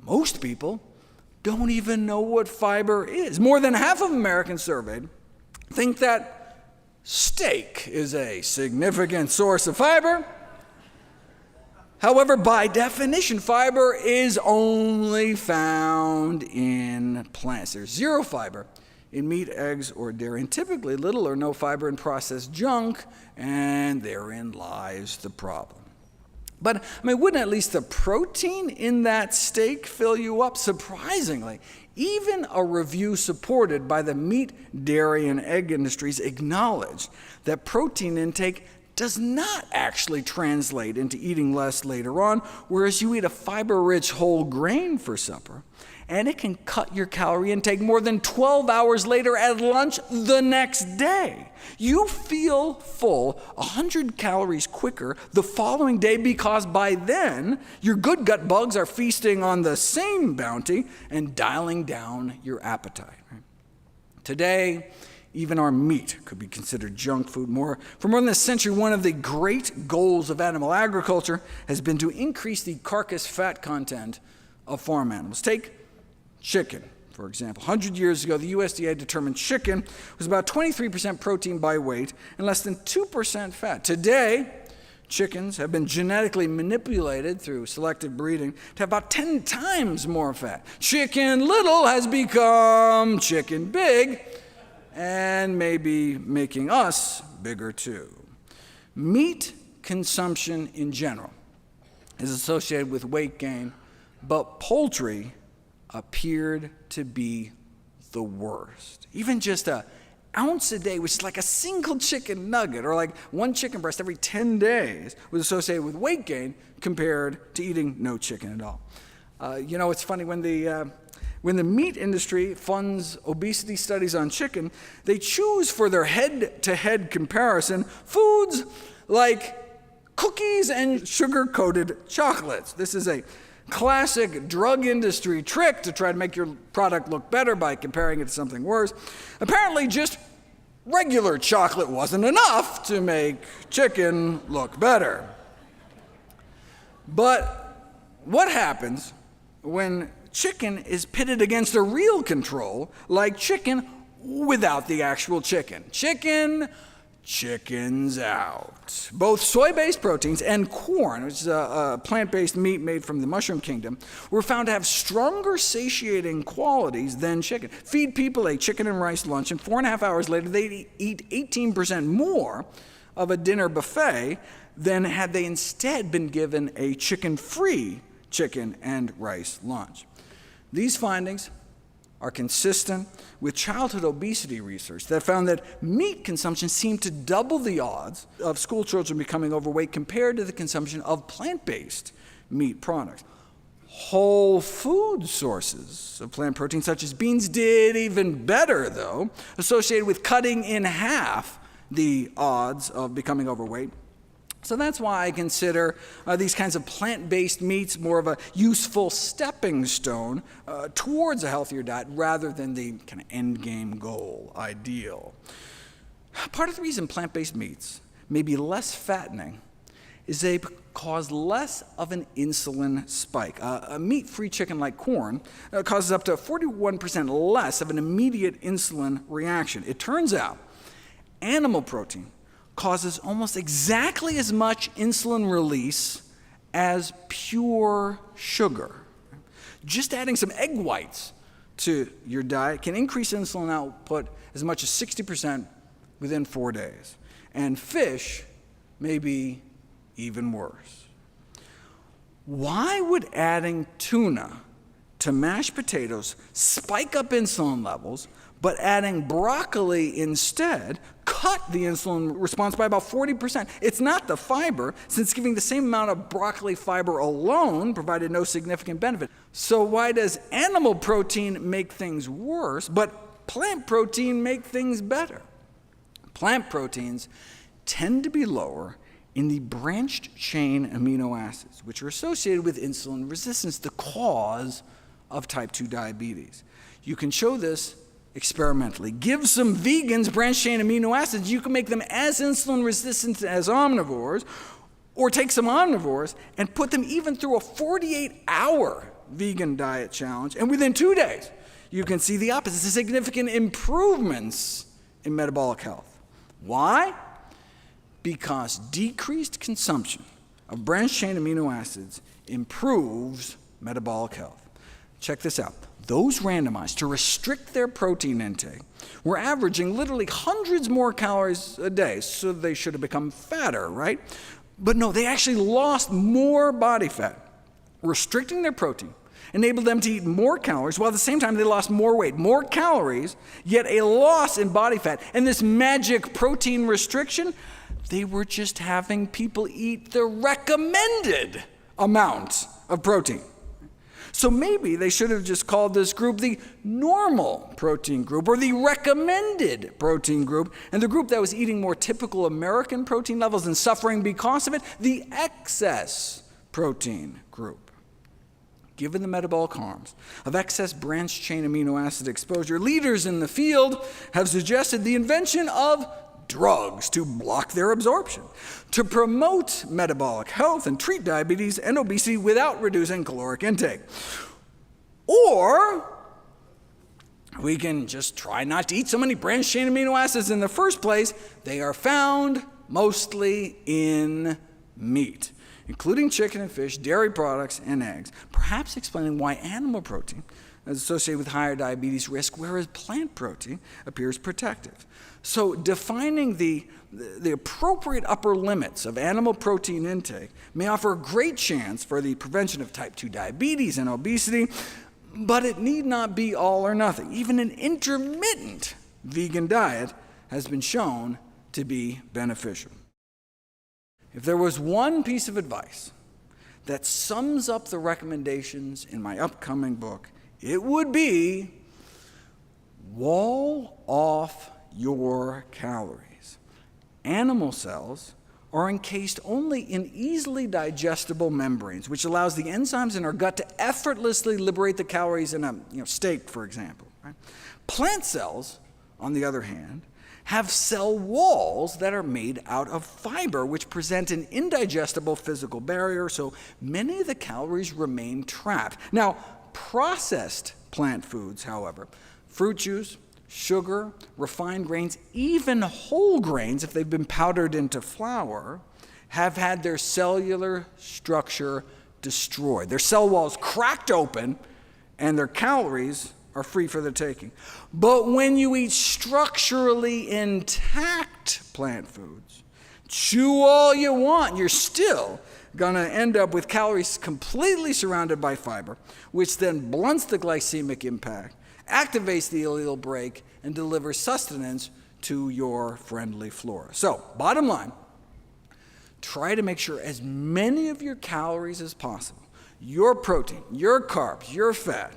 Most people don't even know what fiber is. More than half of Americans surveyed think that steak is a significant source of fiber. However, by definition, fiber is only found in plants. There's zero fiber in meat, eggs, or dairy, and typically little or no fiber in processed junk, and therein lies the problem. But, wouldn't at least the protein in that steak fill you up? Surprisingly, even a review supported by the meat, dairy, and egg industries acknowledged that protein intake does not actually translate into eating less later on, whereas you eat a fiber-rich whole grain for supper, and it can cut your calorie intake more than 12 hours later at lunch the next day. You feel full 100 calories quicker the following day because by then, your good gut bugs are feasting on the same bounty and dialing down your appetite. Right? Today, even our meat could be considered junk food. For more than a century, one of the great goals of animal agriculture has been to increase the carcass fat content of farm animals. Take chicken, for example. 100 years ago, the USDA determined chicken was about 23% protein by weight and less than 2% fat. Today, chickens have been genetically manipulated through selective breeding to have about 10 times more fat. Chicken Little has become Chicken Big, and maybe making us bigger too. Meat consumption in general is associated with weight gain, but poultry appeared to be the worst. Even just an ounce a day, which is like a single chicken nugget, or like one chicken breast every 10 days, was associated with weight gain compared to eating no chicken at all. It's funny, when the meat industry funds obesity studies on chicken, they choose for their head-to-head comparison foods like cookies and sugar-coated chocolates. This is a classic drug industry trick to try to make your product look better by comparing it to something worse. Apparently, just regular chocolate wasn't enough to make chicken look better. But what happens when chicken is pitted against a real control, like chicken without the actual chicken? Chickens out. Both soy-based proteins and corn, which is a plant-based meat made from the mushroom kingdom, were found to have stronger satiating qualities than chicken. Feed people a chicken and rice lunch, and 4.5 hours later, they'd eat 18% more of a dinner buffet than had they instead been given a chicken-free chicken and rice lunch. These findings are consistent with childhood obesity research that found that meat consumption seemed to double the odds of school children becoming overweight compared to the consumption of plant-based meat products. Whole food sources of plant protein, such as beans, did even better, though, associated with cutting in half the odds of becoming overweight. So that's why I consider these kinds of plant-based meats more of a useful stepping stone towards a healthier diet rather than the kind of end game goal ideal. Part of the reason plant-based meats may be less fattening is they cause less of an insulin spike. A meat-free chicken like corn causes up to 41% less of an immediate insulin reaction. It turns out animal protein causes almost exactly as much insulin release as pure sugar. Just adding some egg whites to your diet can increase insulin output as much as 60% within 4 days. And fish may be even worse. Why would adding tuna to mashed potatoes spike up insulin levels, but adding broccoli instead cut the insulin response by about 40%? It's not the fiber, since giving the same amount of broccoli fiber alone provided no significant benefit. So why does animal protein make things worse, but plant protein make things better? Plant proteins tend to be lower in the branched chain amino acids, which are associated with insulin resistance, the cause of type 2 diabetes. You can show this experimentally. Give some vegans branched chain amino acids, you can make them as insulin resistant as omnivores, or take some omnivores and put them even through a 48-hour vegan diet challenge, and within 2 days, you can see the opposite, significant improvements in metabolic health. Why? Because decreased consumption of branched chain amino acids improves metabolic health. Check this out. Those randomized to restrict their protein intake were averaging literally hundreds more calories a day, so they should have become fatter, right? But no, they actually lost more body fat. Restricting their protein enabled them to eat more calories, while at the same time they lost more weight, more calories, yet a loss in body fat. And this magic protein restriction, they were just having people eat the recommended amount of protein. So maybe they should have just called this group the normal protein group, or the recommended protein group, and the group that was eating more typical American protein levels and suffering because of it, the excess protein group. given the metabolic harms of excess branched-chain amino acid exposure, leaders in the field have suggested the invention of drugs to block their absorption, to promote metabolic health and treat diabetes and obesity without reducing caloric intake. Or we can just try not to eat so many branched-chain amino acids in the first place. They are found mostly in meat, including chicken and fish, dairy products, and eggs, perhaps explaining why animal protein is associated with higher diabetes risk, whereas plant protein appears protective. So defining the appropriate upper limits of animal protein intake may offer a great chance for the prevention of type 2 diabetes and obesity, but it need not be all or nothing. Even an intermittent vegan diet has been shown to be beneficial. If there was one piece of advice that sums up the recommendations in my upcoming book, it would be wall off your calories. Animal cells are encased only in easily digestible membranes, which allows the enzymes in our gut to effortlessly liberate the calories in a steak, for example. Right? Plant cells, on the other hand, have cell walls that are made out of fiber, which present an indigestible physical barrier, so many of the calories remain trapped. Now, processed plant foods, however, fruit juice, sugar, refined grains, even whole grains, if they've been powdered into flour, have had their cellular structure destroyed. Their cell walls cracked open, and their calories are free for the taking. But when you eat structurally intact plant foods, chew all you want, you're still going to end up with calories completely surrounded by fiber, which then blunts the glycemic impact, activates the ileal brake, and delivers sustenance to your friendly flora. So, bottom line, try to make sure as many of your calories as possible, your protein, your carbs, your fat,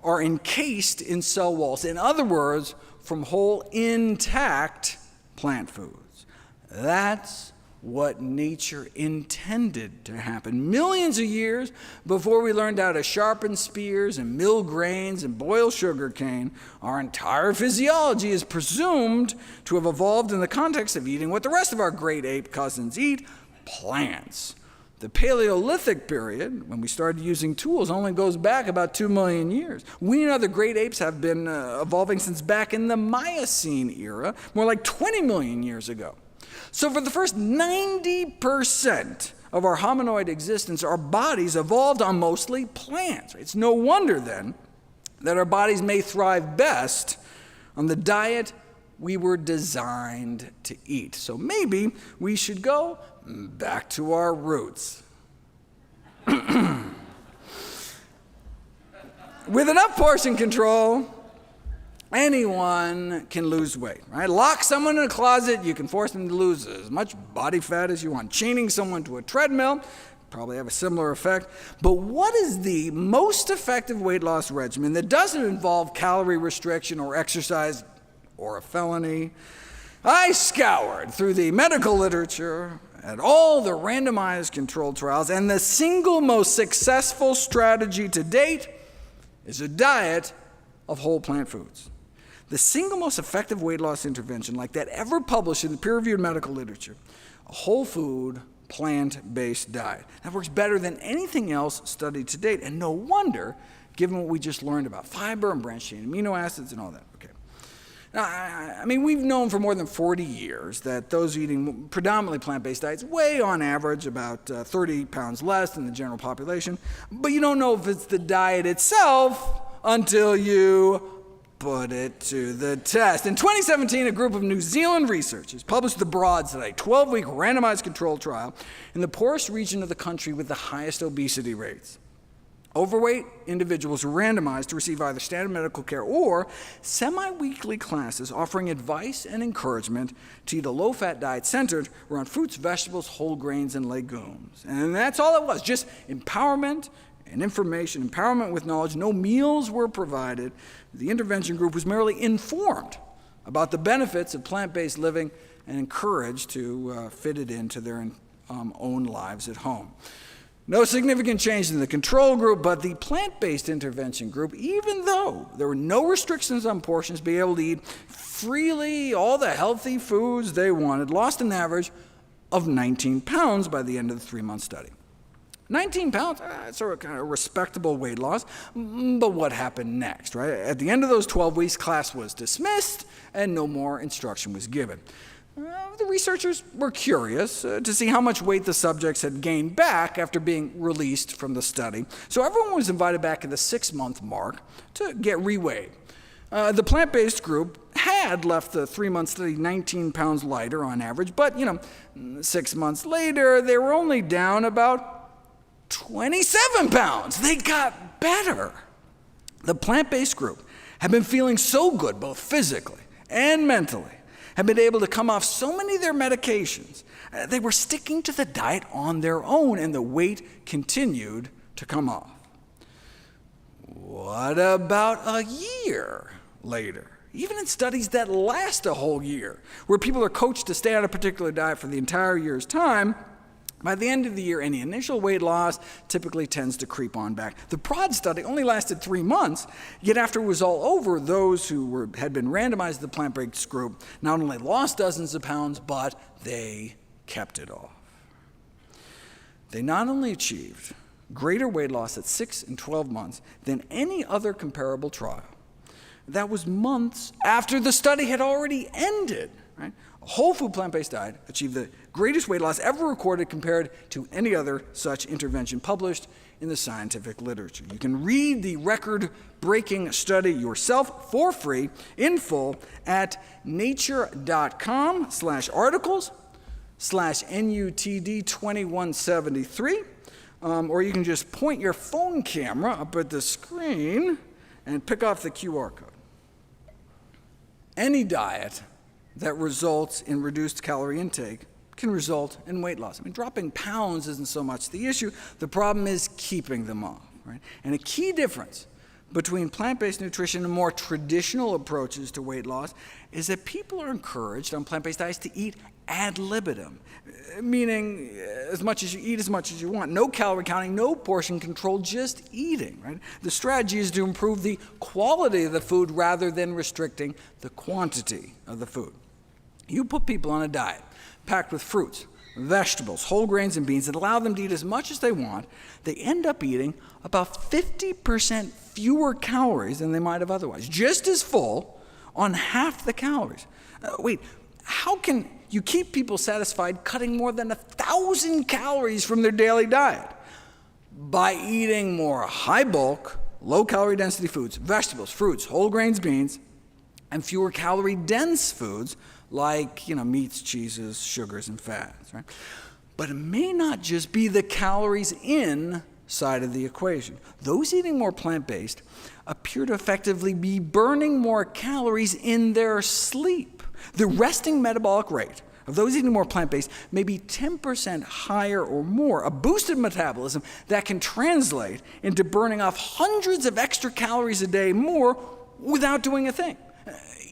are encased in cell walls. In other words, from whole, intact plant foods. That's what nature intended to happen millions of years before we learned how to sharpen spears and mill grains and boil sugar cane. Our entire physiology is presumed to have evolved in the context of eating what the rest of our great ape cousins eat, plants. The Paleolithic period, when we started using tools, only goes back about 2 million years. We and other great apes have been evolving since back in the Miocene era, more like 20 million years ago. So for the first 90% of our hominoid existence, our bodies evolved on mostly plants. It's no wonder, then, that our bodies may thrive best on the diet we were designed to eat. So maybe we should go back to our roots. With enough portion control, anyone can lose weight, right? Lock someone in a closet, you can force them to lose as much body fat as you want. Chaining someone to a treadmill, probably have a similar effect. But what is the most effective weight loss regimen that doesn't involve calorie restriction or exercise or a felony? I scoured through the medical literature at all the randomized controlled trials, and the single most successful strategy to date is a diet of whole plant foods. The single most effective weight loss intervention like that ever published in the peer-reviewed medical literature, a whole food, plant-based diet. That works better than anything else studied to date, and no wonder, given what we just learned about fiber and branched-chain amino acids and all that. Okay. Now, I mean, we've known for more than 40 years that those eating predominantly plant-based diets weigh on average about 30 pounds less than the general population, but you don't know if it's the diet itself until you put it to the test. In 2017, a group of New Zealand researchers published the Broad Study, a 12-week randomized controlled trial in the poorest region of the country with the highest obesity rates. Overweight individuals were randomized to receive either standard medical care or semi-weekly classes offering advice and encouragement to eat a low-fat diet centered around fruits, vegetables, whole grains, and legumes. And that's all it was, just empowerment and information, empowerment with knowledge. No meals were provided. The intervention group was merely informed about the benefits of plant-based living and encouraged to fit it into their own lives at home. No significant change in the control group, but the plant-based intervention group, even though there were no restrictions on portions, be able to eat freely all the healthy foods they wanted, lost an average of 19 pounds by the end of the 3-month study. 19 pounds, it's a kind of respectable weight loss, but what happened next, right? At the end of those 12 weeks, class was dismissed and no more instruction was given. The researchers were curious to see how much weight the subjects had gained back after being released from the study, so everyone was invited back at the 6-month mark to get reweighed. The plant-based group had left the 3-month study 19 pounds lighter on average, but 6 months later, they were only down about 27 pounds. They got better. The plant-based group had been feeling so good, both physically and mentally, had been able to come off so many of their medications. They were sticking to the diet on their own, and the weight continued to come off. What about a year later? Even in studies that last a whole year, where people are coached to stay on a particular diet for the entire year's time, by the end of the year, any initial weight loss typically tends to creep on back. The broad study only lasted 3 months, yet after it was all over, those who had been randomized to the plant-based group not only lost dozens of pounds, but they kept it off. They not only achieved greater weight loss at 6 and 12 months than any other comparable trial. That was months after the study had already ended. Right? A whole food plant-based diet achieved the greatest weight loss ever recorded compared to any other such intervention published in the scientific literature. You can read the record-breaking study yourself for free in full at nature.com/articles/NUTD2173, or you can just point your phone camera up at the screen and pick off the QR code. Any diet that results in reduced calorie intake can result in weight loss. I mean, dropping pounds isn't so much the issue. The problem is keeping them off, right? And a key difference between plant-based nutrition and more traditional approaches to weight loss is that people are encouraged on plant-based diets to eat ad libitum, meaning as much as you eat, as much as you want. No calorie counting, no portion control, just eating, right? The strategy is to improve the quality of the food rather than restricting the quantity of the food. You put people on a diet packed with fruits, vegetables, whole grains, and beans that allow them to eat as much as they want, they end up eating about 50% fewer calories than they might have otherwise, just as full on half the calories. Wait, how can you keep people satisfied cutting more than 1,000 calories from their daily diet? By eating more high-bulk, low-calorie density foods, vegetables, fruits, whole grains, beans, and fewer calorie-dense foods like meats, cheeses, sugars, and fats. Right? But it may not just be the calories in side of the equation. Those eating more plant-based appear to effectively be burning more calories in their sleep. The resting metabolic rate of those eating more plant-based may be 10% higher or more, a boosted metabolism that can translate into burning off hundreds of extra calories a day more without doing a thing.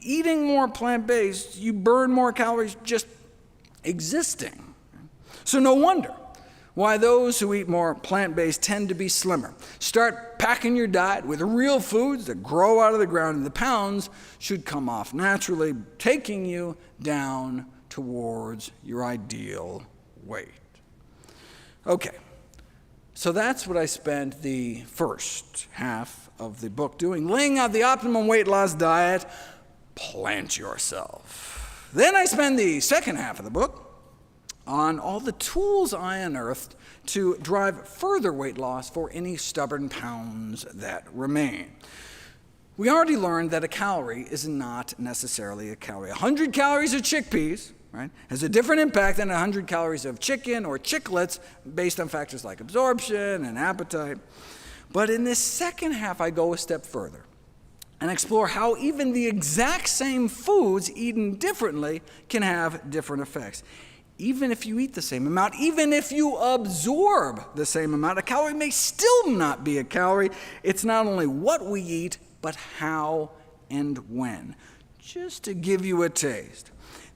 Eating more plant-based, you burn more calories just existing. So no wonder why those who eat more plant-based tend to be slimmer. Start packing your diet with real foods that grow out of the ground, and the pounds should come off naturally, taking you down towards your ideal weight. Okay, so that's what I spent the first half of the book doing, laying out the optimum weight loss diet. Plant yourself. Then I spend the second half of the book on all the tools I unearthed to drive further weight loss for any stubborn pounds that remain. We already learned that a calorie is not necessarily a calorie. 100 calories of chickpeas, right, has a different impact than 100 calories of chicken or chiclets based on factors like absorption and appetite. But in this second half, I go a step further and explore how even the exact same foods eaten differently can have different effects. Even if you eat the same amount, even if you absorb the same amount, a calorie may still not be a calorie. It's not only what we eat, but how and when. Just to give you a taste,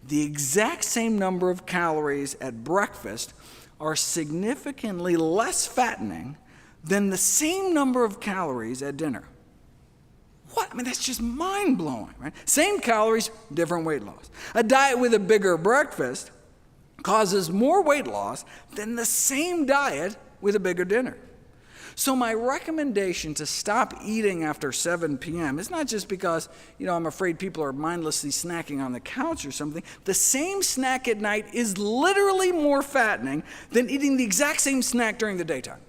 the exact same number of calories at breakfast are significantly less fattening than the same number of calories at dinner. What? I mean, that's just mind-blowing, right? Same calories, different weight loss. A diet with a bigger breakfast causes more weight loss than the same diet with a bigger dinner. So my recommendation to stop eating after 7 p.m. is not just because, I'm afraid people are mindlessly snacking on the couch or something. The same snack at night is literally more fattening than eating the exact same snack during the daytime.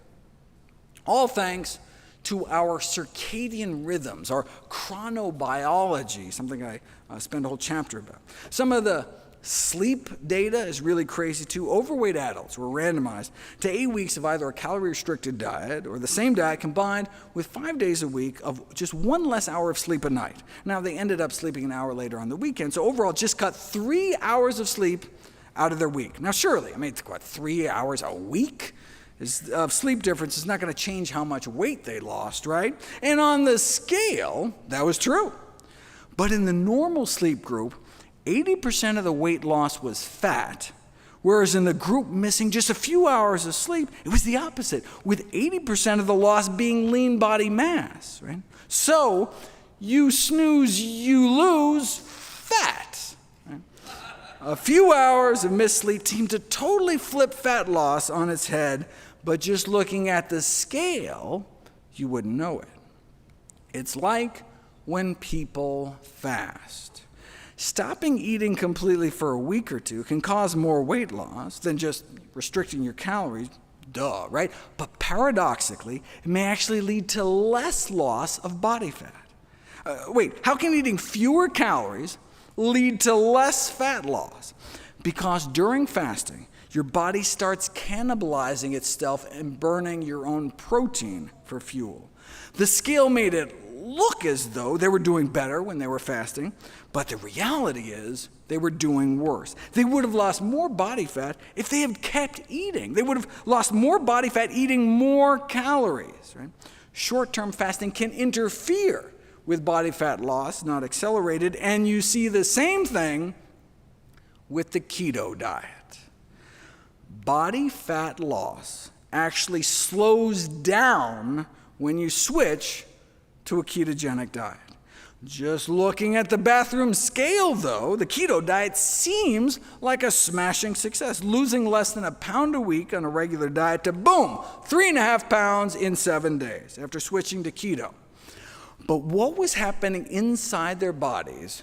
All thanks to our circadian rhythms, our chronobiology, something I spend a whole chapter about. Some of the sleep data is really crazy too. Overweight adults were randomized to 8 weeks of either a calorie-restricted diet or the same diet combined with 5 days a week of just 1 less hour of sleep a night. Now, they ended up sleeping an hour later on the weekend, so overall just cut 3 hours of sleep out of their week. Now, surely, it's 3 hours a week of sleep difference is not going to change how much weight they lost, right? And on the scale, that was true. But in the normal sleep group, 80% of the weight loss was fat, whereas in the group missing just a few hours of sleep, it was the opposite, with 80% of the loss being lean body mass, right? So, you snooze, you lose fat. Right? A few hours of missed sleep seemed to totally flip fat loss on its head, but just looking at the scale, you wouldn't know it. It's like when people fast. Stopping eating completely for a week or two can cause more weight loss than just restricting your calories, duh, right? But paradoxically, it may actually lead to less loss of body fat. Wait, how can eating fewer calories lead to less fat loss? Because during fasting, your body starts cannibalizing itself and burning your own protein for fuel. The scale made it look as though they were doing better when they were fasting, but the reality is they were doing worse. They would have lost more body fat if they had kept eating. They would have lost more body fat eating more calories. Right? Short-term fasting can interfere with body fat loss, not accelerate it, and you see the same thing with the keto diet. Body fat loss actually slows down when you switch to a ketogenic diet. Just looking at the bathroom scale, though, the keto diet seems like a smashing success, losing less than a pound a week on a regular diet to, boom, 3.5 pounds in 7 days after switching to keto. But what was happening inside their bodies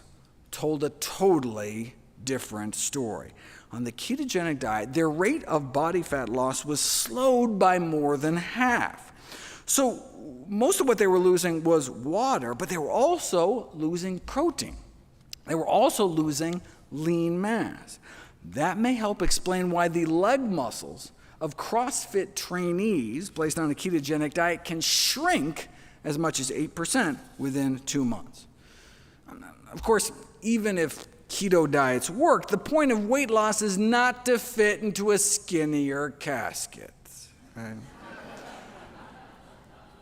told a totally different story. On the ketogenic diet, their rate of body fat loss was slowed by more than half. So most of what they were losing was water, but they were also losing protein. They were also losing lean mass. That may help explain why the leg muscles of CrossFit trainees placed on a ketogenic diet can shrink as much as 8% within 2 months. Of course, even if keto diets work, the point of weight loss is not to fit into a skinnier casket. Right?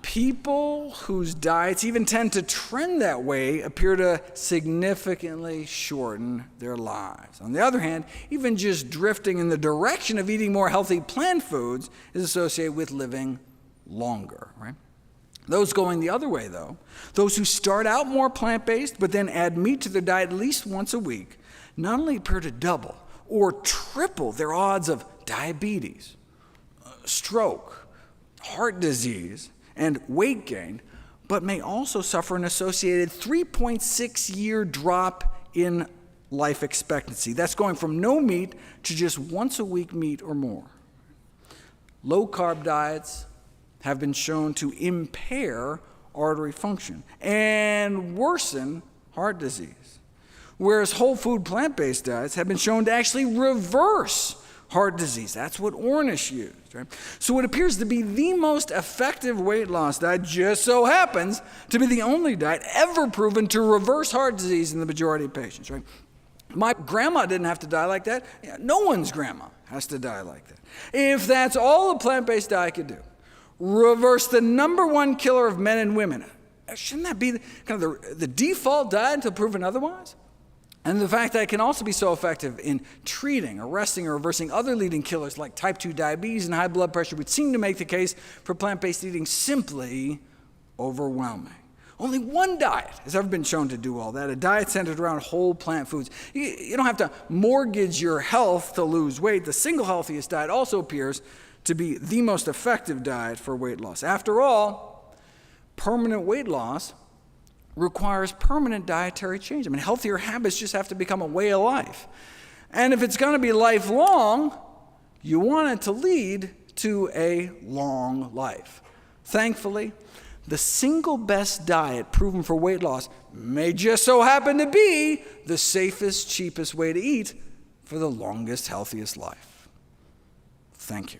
People whose diets even tend to trend that way appear to significantly shorten their lives. On the other hand, even just drifting in the direction of eating more healthy plant foods is associated with living longer, right? Those going the other way, though, those who start out more plant-based but then add meat to their diet at least once a week, not only appear to double or triple their odds of diabetes, stroke, heart disease, and weight gain, but may also suffer an associated 3.6-year drop in life expectancy. That's going from no meat to just once a week meat or more. Low-carb diets have been shown to impair artery function and worsen heart disease, whereas whole food plant-based diets have been shown to actually reverse heart disease. That's what Ornish used, right? So it appears to be the most effective weight loss diet, just so happens to be the only diet ever proven to reverse heart disease in the majority of patients, right? My grandma didn't have to die like that. No one's grandma has to die like that. If that's all a plant-based diet could do, reverse the number one killer of men and women, shouldn't that be the default diet until proven otherwise? And the fact that it can also be so effective in treating, arresting, or reversing other leading killers like type 2 diabetes and high blood pressure would seem to make the case for plant-based eating simply overwhelming. Only one diet has ever been shown to do all that, a diet centered around whole plant foods. You don't have to mortgage your health to lose weight. The single healthiest diet also appears to be the most effective diet for weight loss. After all, permanent weight loss requires permanent dietary change. I mean, healthier habits just have to become a way of life. And if it's going to be lifelong, you want it to lead to a long life. Thankfully, the single best diet proven for weight loss may just so happen to be the safest, cheapest way to eat for the longest, healthiest life. Thank you.